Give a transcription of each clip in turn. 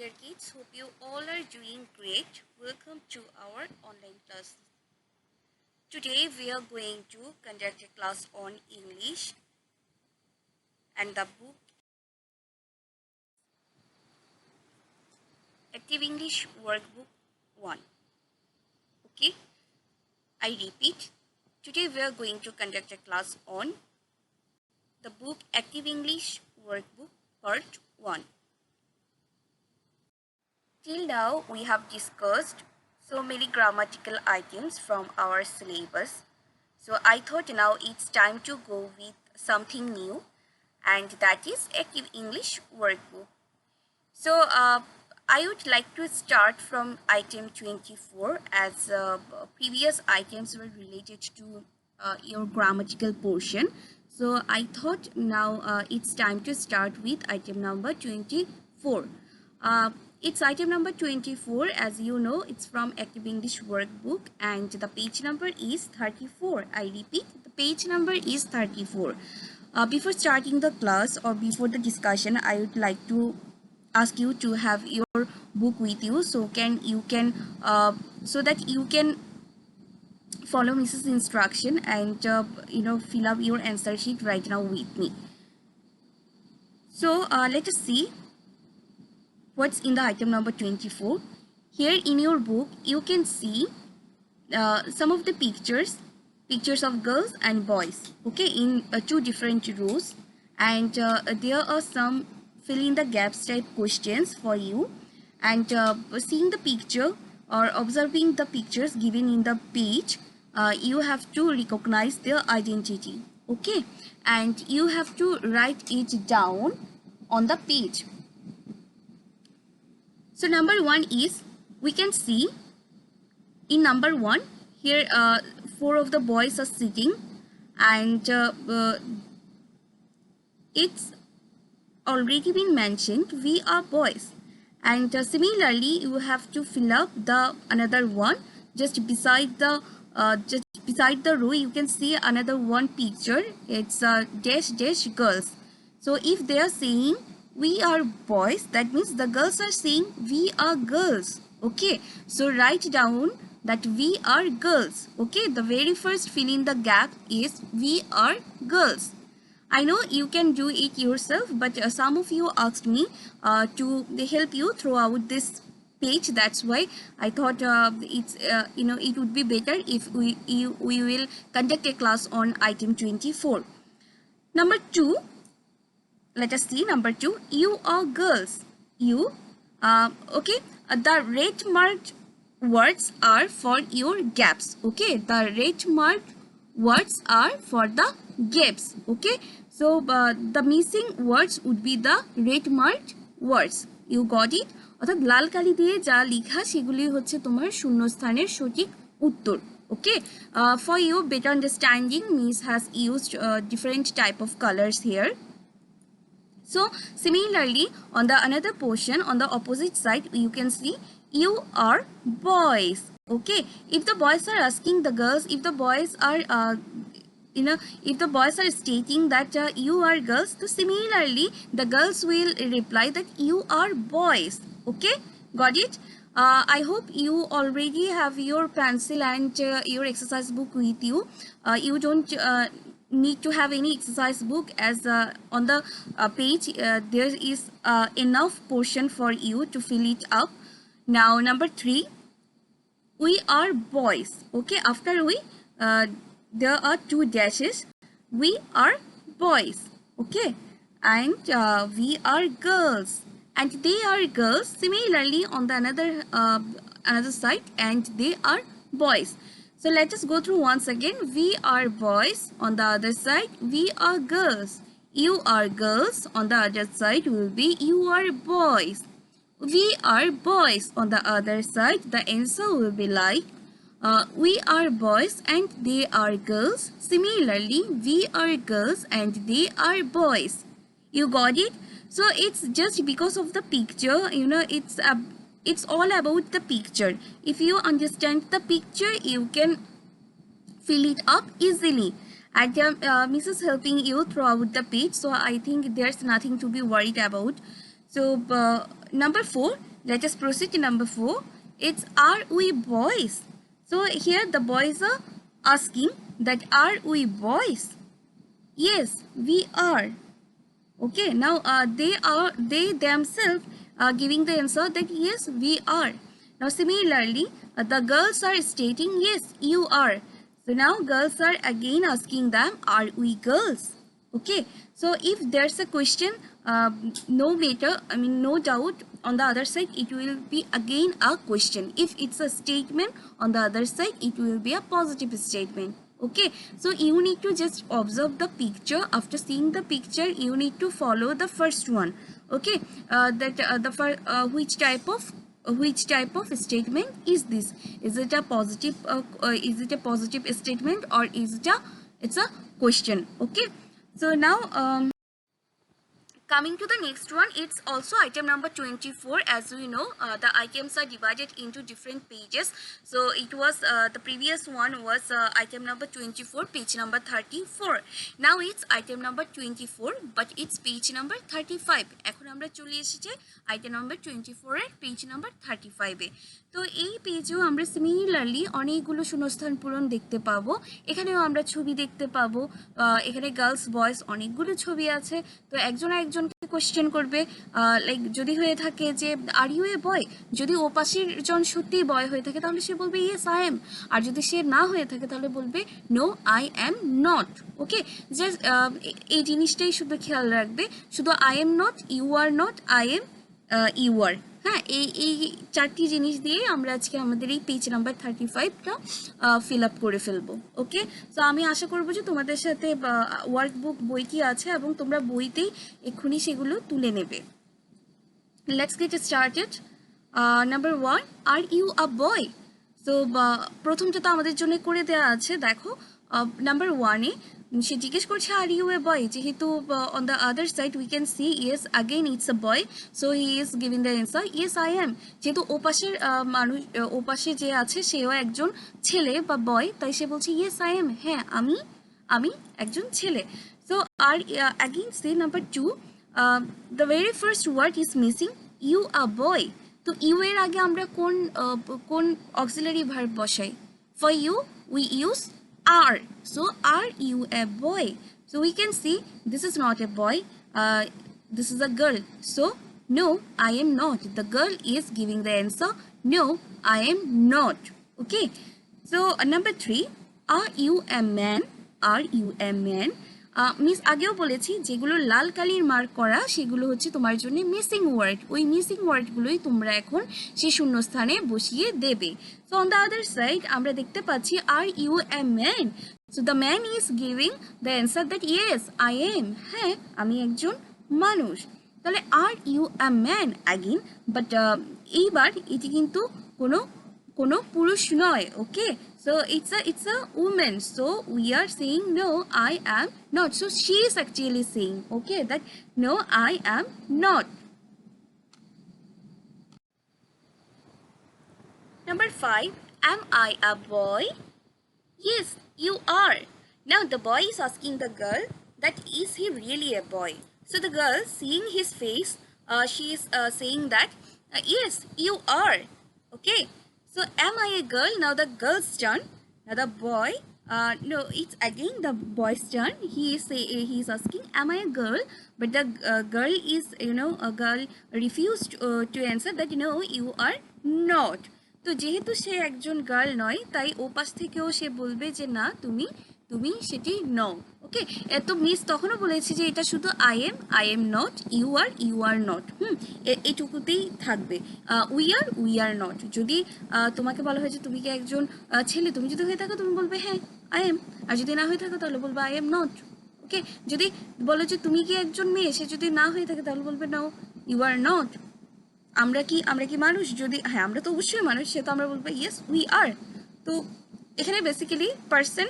dear kids, hope you all are doing great. Welcome to our online class. Today we are going to conduct a class on English and the book Active English Workbook 1. Okay, I repeat. Today we are going to conduct a class on the book Active English Workbook Part 1. Till now, we have discussed so many grammatical items from our syllabus. So I thought now it's time to go with something new, and that is Active English Workbook. So I would like to start from item 24, as previous items were related to your grammatical portion. So I thought now it's time to start with item number 24. It's item number 24. As you know, it's from Active English Workbook and the page number is 34. I repeat, the page number is 34. Before starting the class or before the discussion, I would like to ask you to have your book with you, so that you can follow Mrs. instruction and fill up your answer sheet right now with me. So let us see what's in the item number 24. Here in your book you can see some of the pictures of girls and boys, okay, in two different rows, and there are some fill in the gaps type questions for you, and seeing the picture or observing the pictures given in the page, you have to recognize their identity, okay, and you have to write it down on the page. So number one is, we can see in number one here 4 of the boys are sitting, and it's already been mentioned we are boys, and similarly you have to fill up the another one just beside the row. You can see another one picture. It's dash dash girls. So if they are saying we are boys, that means the girls are saying we are girls, okay. So write down that we are girls, okay. The very first fill in the gap is we are girls. I know you can do it yourself, but some of you asked me to help you throughout this page. That's why I thought it would be better if we will conduct a class on item 24. Number 2, let us see number 2. You are girls. You, okay. The red marked words are for your gaps, okay. The red marked words are for the gaps, okay. So the missing words would be the red marked words. You got it? অর্থাৎ লাল কালি দিয়ে যা লেখা সেগুলি হচ্ছে তোমার শূন্যস্থানের সঠিক উত্তর, okay. For your better understanding, Miss has used different type of colors here. So similarly, on the another portion on the opposite side, you can see you are boys, okay. If the boys are asking the girls, if the boys are if the boys are stating that you are girls, so similarly the girls will reply that you are boys, okay. Got it? I hope you already have your pencil and your exercise book with you. You don't need to have any exercise book, as on the page there is enough portion for you to fill it up. Now number 3, we are boys, okay. After we there are 2 dashes. We are boys, okay, and we are girls, and they are girls. Similarly on the another side, and they are boys. So let us go through once again. We are boys. On the other side, we are girls. You are girls. On the other side will be you are boys. We are boys. On the other side, the answer will be like we are boys and they are girls. Similarly, we are girls and they are boys. You got it? So it's just because of the picture, it's all about the picture. If you understand the picture, you can fill it up easily. And Mrs. helping you throughout the page, so I think there's nothing to be worried about. So number 4, Let us proceed to number 4. It's are we boys? So here the boys are asking that are we boys? Yes, we are. Okay, now they themselves are giving the answer that yes, we are. Now similarly, the girls are stating yes, you are. So now girls are again asking them, are we girls? Okay, so if there's a question, no matter, I mean no doubt, on the other side it will be again a question. If it's a statement, on the other side it will be a positive statement. Okay, so you need to just observe the picture. After seeing the picture, you need to follow the first one. Okay, which type of statement is this? Is it a positive statement, or is it it's a question? Okay, so now coming to the next one, it's also item number 24. As we know, the items are divided into different pages. So it was the previous one was item number 24, page number 34. Now it's item number 24, but it's page number 35. এখন আমরা চলে এসেছি item number 24 এর page number 35 এ। তো এই পেজেও আমরা similarly অনেকগুলো শূন্যস্থান পূরণ দেখতে পাবো। এখানেও আমরা ছবি দেখতে পাবো। এখানে গার্লস বয়েজ অনেকগুলো ছবি আছে। তো একজন একজনকে কোশ্চেন করবে, লাইক যদি হয়ে থাকে যে আর ইউ এ বয়, যদি ও পাশের জন সত্যি বয় হয়ে থাকে তাহলে সে বলবে ইয়েস আই এম, আর যদি সে না হয়ে থাকে তাহলে বলবে no I am not. Okay, just এই জিনিসটাই শুধু খেয়াল রাখবে, শুধু I am not, you are not, I am, you are. হ্যাঁ, এই চারটি জিনিস দিয়ে আমরা আজকে আমাদের এই পেজ নাম্বার 35টা ফিল আপ করে ফেলবো। ওকে, সো আমি আশা করবো যে তোমাদের সাথে ওয়ার্কবুক বইটি আছে এবং তোমরা বইতেই এক্ষুনি সেগুলো তুলে নেবে। Let's get started. Number 1, are you a boy? So প্রথমটা তো আমাদের জন্য করে দেওয়া আছে। দেখো নাম্বার 1-এ সে জিজ্ঞেস করছে আর ইউ এ বয়, যেহেতু on the other side we can see yes again it's a boy, so he is giving the answer yes I am. যেহেতু ওপাশের মানুষ, ওপাশে যে আছে সেও একজন ছেলে বা বয়, তাই সে বলছে ইয়েস আই অ্যাম, হ্যাঁ আমি একজন ছেলে। So are again say number 2, the very first word is missing, you a boy. তো ইউ এর আগে আমরা কোন অক্সিলারি ভার্ব বসাই? For you we use are. So are you a boy? So we can see this is not a boy, this is a girl. So no, I am not. The girl is giving the answer, no, I am not. Okay, so number 3, are you a man? Are you a man? Miss আগেও বলেছি যেগুলো লাল কালির mark করা সেগুলো হচ্ছে তোমার জন্য missing word. ওই মিসিং ওয়ার্ডগুলোই তোমরা এখন সেই শূন্যস্থানে বসিয়ে দেবে। So on the other side আমরা দেখতে পাচ্ছি are you a man. So the man is giving the answer that yes I am, হ্যাঁ আমি একজন মানুষ। তাহলে are you a man again, but এইবার এটি কিন্তু কোনো পুরুষ নয়। ওকে, so it's a woman, so we are saying no, I am not. So she is actually saying, okay, that no, I am not. Number 5, am I a boy? Yes, you are. Now the boy is asking the girl that is he really a boy? So the girl, seeing his face, she is saying that yes, you are. Okay, so am I a girl? Now the girl's turn. Now the boy, no, it's again the boy's turn. He is asking, am I a girl? But the girl is, a girl refused to answer that no, you are not. তো যেহেতু সে একজন girl নয়, তাই ও পাশ থেকেও সে বলবে যে না, তুমি সেটি নও। ওকে, এত মিস তখনও বলেছি যে এটা শুধু I am not, you are not. এইটুকুতেই থাকবে। We are not. যদি তোমাকে বলা হয়েছে তুমি কি একজন ছেলে, তুমি যদি হয়ে থাকো তুমি বলবে হ্যাঁ আই এম, আর যদি না হয়ে থাকো তাহলে বলবে আই এম নট। ওকে, যদি বলো যে তুমি কি একজন মেয়ে, সে যদি না হয়ে থাকে তাহলে বলবে নো, ইউ আর নট। আমরা কি মানুষ? যদি হ্যাঁ আমরা তো অবশ্যই মানুষ, সে তো আমরা বলবো ইয়েস উই আর। তো এখানে basically person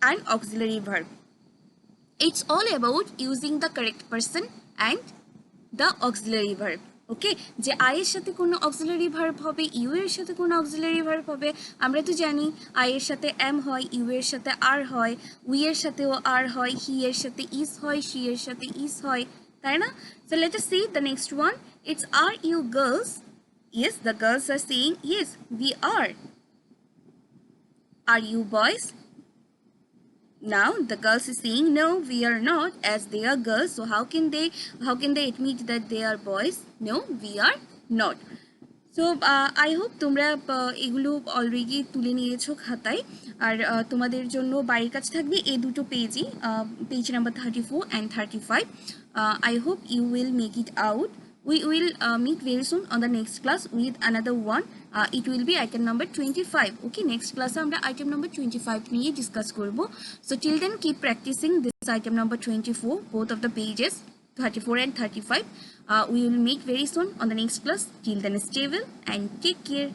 and auxiliary verb. It's all about using the correct person and the auxiliary verb. ওকে, যে আই এর সাথে কোনো অক্সিলারি ভার্ব হবে, ইউ এর সাথে কোনো অক্সিলারি ভার্ব হবে। আমরা তো জানি আই এর সাথে এম হয়, ইউ এর সাথে আর হয়, উই এর সাথেও আর হয়, হি এর সাথে ইজ হয়, শি এর সাথে ইজ হয়, তাই না? So let us see the next one. It's are you girls? Yes, the girls are saying yes, we are. Are you boys? Now the girls is saying no, we are not, as they are girls. So how can they admit that they are boys? No, we are not. So I hope তোমরা এগুলো already তুলে নিয়েছো খাতায়। আর তোমাদের জন্য বাড়ির কাজ থাকবে এই দুটো পেজই, page number 34 and 35. I hope you will make it out. We will meet very soon on the next class with another one. It will be item number 25. Okay, next class আমরা item number 25 নিয়ে discuss করব। So till then keep practicing this item number 24, both of the pages 34 and 35. We will meet very soon on the next class. Till then, stay well and take care.